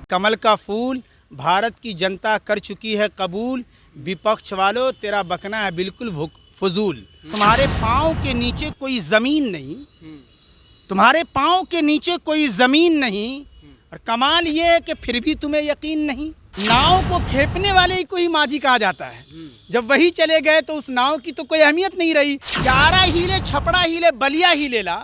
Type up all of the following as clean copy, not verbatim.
कमल का फूल भारत की जनता कर चुकी है कबूल। विपक्ष वालों तेरा बकना है बिल्कुल फजूल। तुम्हारे पाँव के नीचे कोई ज़मीन नहीं, तुम्हारे पाँव के नीचे कोई ज़मीन नहीं, और कमाल ये है कि फिर भी तुम्हें यकीन नहीं। नाव को खेपने वाले को ही माझी कहा जाता है। जब वही चले गए तो उस नाव की तो कोई अहमियत नहीं रही। आरा हिले छपड़ा हिले बलिया ही ले ला,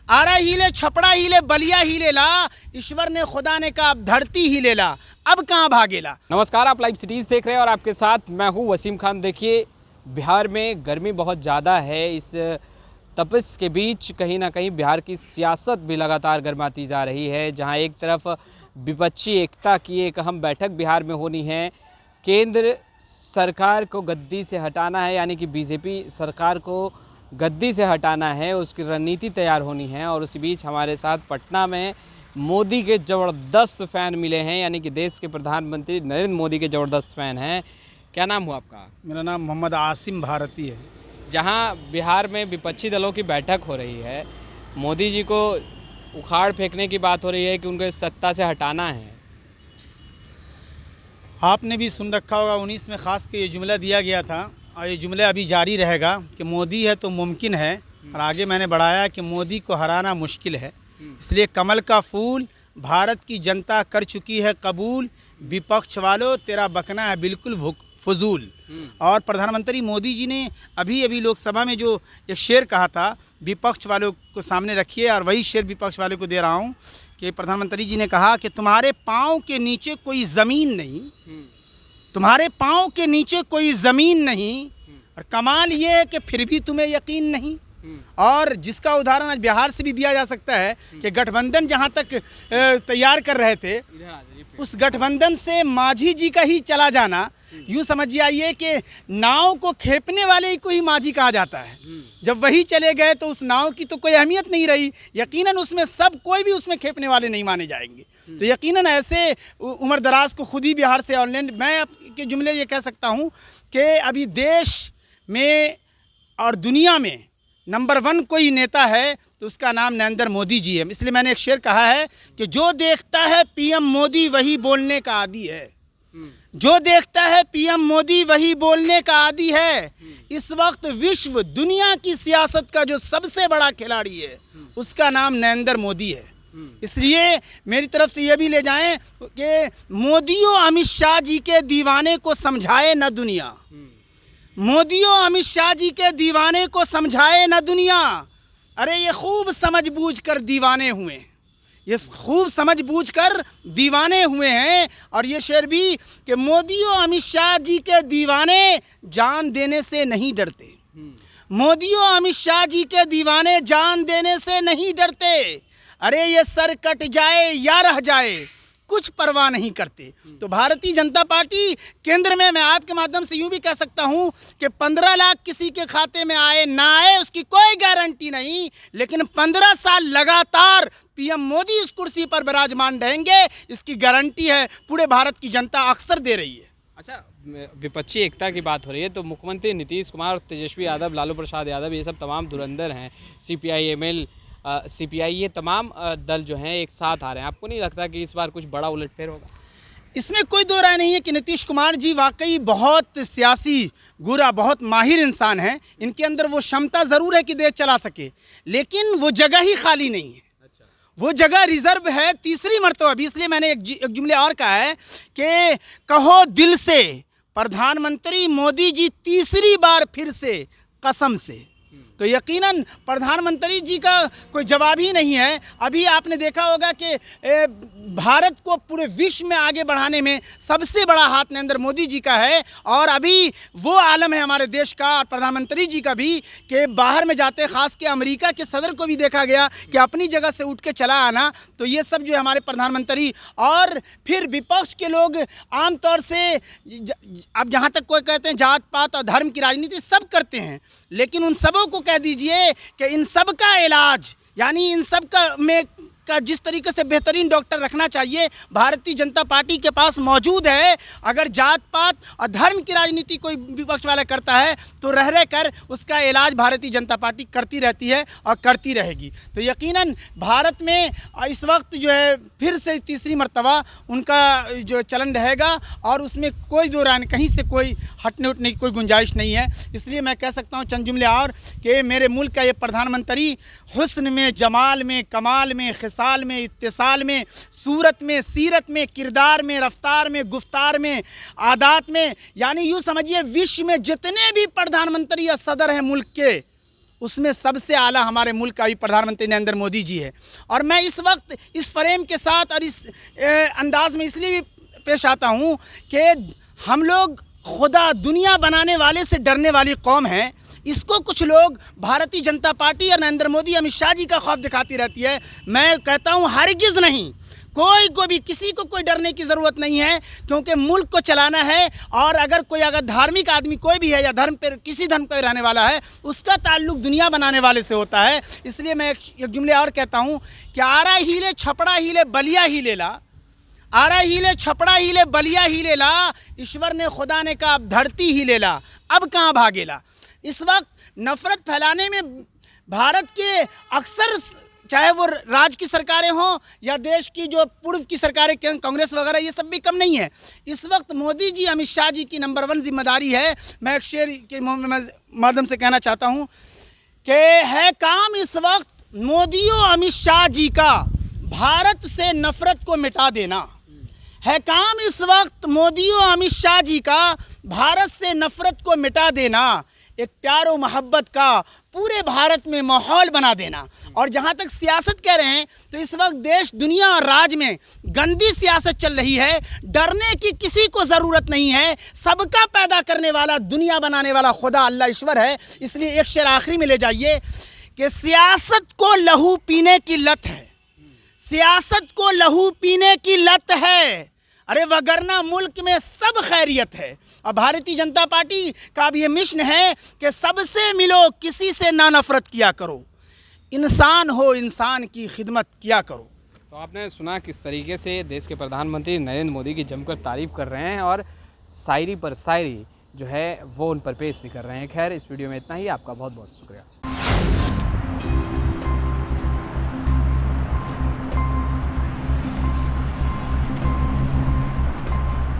आरा हिले छपड़ा हिले बलिया ही ले ला, ईश्वर ने खुदा ने कहा अब धरती ही ले ला, अब कहाँ भागेला। नमस्कार, आप लाइव सिटीज़ देख रहे हैं और आपके साथ मैं हूँ वसीम खान। देखिए, बिहार में गर्मी बहुत ज़्यादा है। इस तपस के बीच कहीं ना कहीं बिहार की सियासत भी लगातार गर्माती जा रही है। जहाँ एक तरफ विपक्षी एकता की एक अहम बैठक बिहार में होनी है, केंद्र सरकार को गद्दी से हटाना है, यानी कि बीजेपी सरकार को गद्दी से हटाना है, उसकी रणनीति तैयार होनी है। और उसी बीच हमारे साथ पटना में मोदी के ज़बरदस्त फ़ैन मिले हैं, यानी कि देश के प्रधानमंत्री नरेंद्र मोदी के ज़बरदस्त फ़ैन हैं। क्या नाम हुआ आपका? मेरा नाम मोहम्मद आसिम भारती है। जहां बिहार में विपक्षी दलों की बैठक हो रही है, मोदी जी को उखाड़ फेंकने की बात हो रही है कि उनको सत्ता से हटाना है। आपने भी सुन रखा होगा 19 में ख़ास के ये जुमला दिया गया था और ये जुमला अभी जारी रहेगा कि मोदी है तो मुमकिन है, और आगे मैंने बढ़ाया कि मोदी को हराना मुश्किल है। इसलिए कमल का फूल भारत की जनता कर चुकी है कबूल। विपक्ष वालों तेरा बकना है बिल्कुल फजूल। और प्रधानमंत्री मोदी जी ने अभी लोकसभा में जो एक शेर कहा था विपक्ष वालों को सामने रखिए, और वही शेर विपक्ष वालों को दे रहा हूँ कि प्रधानमंत्री जी ने कहा कि तुम्हारे पाँव के नीचे कोई ज़मीन नहीं, तुम्हारे पाँव के नीचे कोई ज़मीन नहीं, और कमाल ये है कि फिर भी तुम्हें यकीन नहीं। और जिसका उदाहरण आज बिहार से भी दिया जा सकता है कि गठबंधन जहाँ तक तैयार कर रहे थे, उस गठबंधन से माझी जी का ही चला जाना, यूँ समझिए आइए कि नाव को खेपने वाले को ही माझी कहा जाता है। जब वही चले गए तो उस नाव की तो कोई अहमियत नहीं रही। यकीनन उसमें सब कोई भी उसमें खेपने वाले नहीं माने जाएंगे। तो यकीनन ऐसे उम्र दराज को खुद ही बिहार से ऑनलाइन मैं आपके जुमले ये कह सकता हूँ कि अभी देश में और दुनिया में नंबर 1 कोई नेता है तो उसका नाम नरेंद्र मोदी जी है। इसलिए मैंने एक शेर कहा है कि जो देखता है पीएम मोदी वही बोलने का आदी है, जो देखता है पीएम मोदी वही बोलने का आदी है। इस वक्त विश्व दुनिया की सियासत का जो सबसे बड़ा खिलाड़ी है उसका नाम नरेंद्र मोदी है। इसलिए मेरी तरफ से ये भी ले जाएं कि मोदी और अमित शाह जी के दीवाने को समझाए न दुनिया, मोदी और अमित शाह जी के दीवाने को समझाए न दुनिया। अरे ये खूब समझ बूझ कर दीवाने हुए, ये खूब समझ बूझ कर दीवाने हुए हैं। और ये शेर भी कि मोदी और अमित शाह जी के दीवाने जान देने से नहीं डरते, मोदी और अमित शाह जी के दीवाने जान देने से नहीं डरते। अरे ये सर कट जाए या रह जाए कुछ परवाह नहीं करते। तो भारतीय जनता पार्टी केंद्र में मैं आपके माध्यम से यूं भी कह सकता हूं कि 15 लाख किसी के खाते में आए ना आए उसकी कोई गारंटी नहीं, लेकिन 15 साल लगातार पीएम मोदी इस कुर्सी पर विराजमान रहेंगे, इसकी गारंटी है पूरे भारत की जनता अक्सर दे रही है। अच्छा, विपक्षी एकता की बात हो रही है तो मुख्यमंत्री नीतीश कुमार, तेजस्वी यादव, लालू प्रसाद यादव, ये सब तमाम धुरंधर हैं। सीपीआई, एमएल, सीपीआई, ये तमाम दल जो हैं एक साथ आ रहे हैं। आपको नहीं लगता कि इस बार कुछ बड़ा उलटफेर होगा? इसमें कोई दो राय नहीं है कि नीतीश कुमार जी वाकई बहुत सियासी गुरा, बहुत माहिर इंसान हैं। इनके अंदर वो क्षमता ज़रूर है कि देश चला सके, लेकिन वो जगह ही खाली नहीं है। वो जगह रिजर्व है तीसरी मरतबा भी। इसलिए मैंने एक जुमले और कहा है कि कहो दिल से प्रधानमंत्री मोदी जी तीसरी बार फिर से कसम से। तो यकीनन प्रधानमंत्री जी का कोई जवाब ही नहीं है। अभी आपने देखा होगा कि भारत को पूरे विश्व में आगे बढ़ाने में सबसे बड़ा हाथ नरेंद्र मोदी जी का है, और अभी वो आलम है हमारे देश का और प्रधानमंत्री जी का भी कि बाहर में जाते, ख़ास के अमेरिका के सदर को भी देखा गया कि अपनी जगह से उठ के चला आना। तो ये सब जो है हमारे प्रधानमंत्री, और फिर विपक्ष के लोग आम तौर से अब जहाँ तक कोई कहते हैं जात पात और धर्म की राजनीति सब करते हैं, लेकिन उन सबों को कह दीजिए कि इन सब का इलाज, यानी इन सब का में का जिस तरीके से बेहतरीन डॉक्टर रखना चाहिए भारतीय जनता पार्टी के पास मौजूद है। अगर जात पात और धर्म की राजनीति कोई विपक्ष वाला करता है तो रह कर उसका इलाज भारतीय जनता पार्टी करती रहती है और करती रहेगी। तो यकीनन भारत में इस वक्त जो है फिर से तीसरी मर्तबा उनका जो चलन रहेगा और उसमें कोई दो राय कहीं से कोई हटने उठने की कोई गुंजाइश नहीं है। इसलिए मैं कह सकता हूँ चंद जुमले और कि मेरे मुल्क का ये प्रधानमंत्री हुस्न में, जमाल में, कमाल में, खिसाल में, इत्तिसाल में, सूरत में, सीरत में, किरदार में, रफ्तार में, गुफ्तार में, आदात में, यानी यूँ समझिए विश्व में जितने भी प्रधानमंत्री या सदर हैं मुल्क के उसमें सबसे आला हमारे मुल्क का भी प्रधानमंत्री नरेंद्र मोदी जी है। और मैं इस वक्त इस फ्रेम के साथ और इस अंदाज में इसलिए भी पेश आता हूँ कि हम लोग खुदा दुनिया बनाने वाले से डरने वाली कौम हैं। इसको कुछ लोग भारतीय जनता पार्टी और नरेंद्र मोदी, अमित शाह जी का खौफ दिखाती रहती है। मैं कहता हूँ हरगिज़ नहीं, कोई को भी किसी को कोई डरने की ज़रूरत नहीं है, क्योंकि मुल्क को चलाना है। और अगर धार्मिक आदमी कोई भी है या धर्म पर किसी धर्म का रहने वाला है उसका ताल्लुक दुनिया बनाने वाले से होता है। इसलिए मैं एक जुमले और कहता हूँ कि आरा हिले छपड़ा हिले बलिया ही ले ला, आरा हिले छपड़ा हिले बलिया ही ले ला, ईश्वर ने खुदा ने कहा अब धरती ही ले ला, अब कहाँ भागेला। इस वक्त नफ़रत फैलाने में भारत के अक्सर, चाहे वो राज्य की सरकारें हों या देश की जो पूर्व की सरकारें कांग्रेस वगैरह, ये सब भी कम नहीं है। इस वक्त मोदी जी, अमित शाह जी की नंबर 1 जिम्मेदारी है। मैं एक शेर के माध्यम से कहना चाहता हूँ कि है काम इस वक्त मोदी और अमित शाह जी का भारत से नफ़रत को मिटा देना। है काम इस वक्त मोदी और अमित शाह जी का भारत से नफ़रत को मिटा देना, एक प्यार और मोहब्बत का पूरे भारत में माहौल बना देना। और जहाँ तक सियासत कह रहे हैं तो इस वक्त देश, दुनिया और राज्य में गंदी सियासत चल रही है। डरने की किसी को ज़रूरत नहीं है। सबका पैदा करने वाला, दुनिया बनाने वाला खुदा अल्लाह ईश्वर है। इसलिए एक शेर आखिरी में ले जाइए कि सियासत को लहू पीने की लत है, सियासत को लहू पीने की लत है, अरे वगरना मुल्क में सब खैरियत है। और भारतीय जनता पार्टी का भी ये मिशन है कि सबसे मिलो, किसी से ना नफरत किया करो, इंसान हो इंसान की खिदमत किया करो। तो आपने सुना किस तरीके से देश के प्रधानमंत्री नरेंद्र मोदी की जमकर तारीफ कर रहे हैं और शायरी पर शायरी जो है वो उन पर पेश भी कर रहे हैं। खैर, इस वीडियो में इतना ही। आपका बहुत बहुत शुक्रिया।